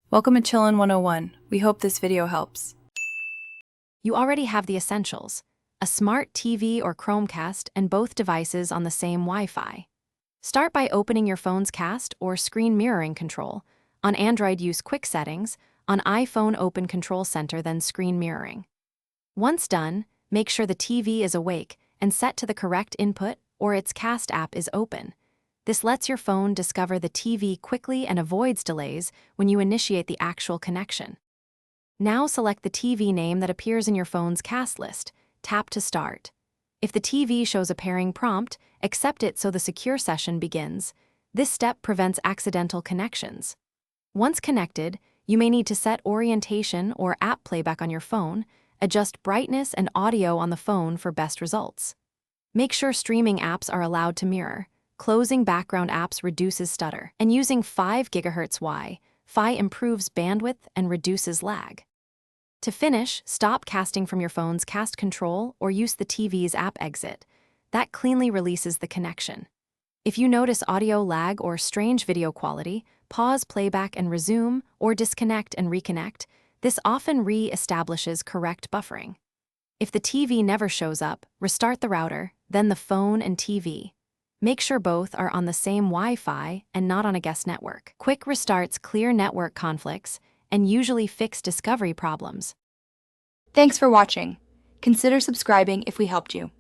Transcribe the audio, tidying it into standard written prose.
Welcome to Chillin' 101. We hope this video helps. You already have the essentials: a smart TV or Chromecast and both devices on the same Wi-Fi. Start by opening your phone's cast or screen mirroring control. On Android, use Quick Settings. On iPhone, open Control Center, then Screen Mirroring. Once done, make sure the TV is awake and set to the correct input or its cast app is open. This lets your phone discover the TV quickly and avoids delays when you initiate the actual connection. Now select the TV name that appears in your phone's cast list. Tap to start. If the TV shows a pairing prompt, accept it so the secure session begins. This step prevents accidental connections. Once connected, you may need to set orientation or app playback on your phone, adjust brightness and audio on the phone for best results. Make sure streaming apps are allowed to mirror. Closing background apps reduces stutter, and using 5 GHz Wi-Fi improves bandwidth and reduces lag. To finish, stop casting from your phone's cast control or use the TV's app exit. That cleanly releases the connection. If you notice audio lag or strange video quality, pause playback and resume, or disconnect and reconnect. This often re-establishes correct buffering. If the TV never shows up, restart the router, then the phone and TV. Make sure both are on the same Wi-Fi and not on a guest network. Quick restarts clear network conflicts and usually fix discovery problems. Thanks for watching. Consider subscribing if we helped you.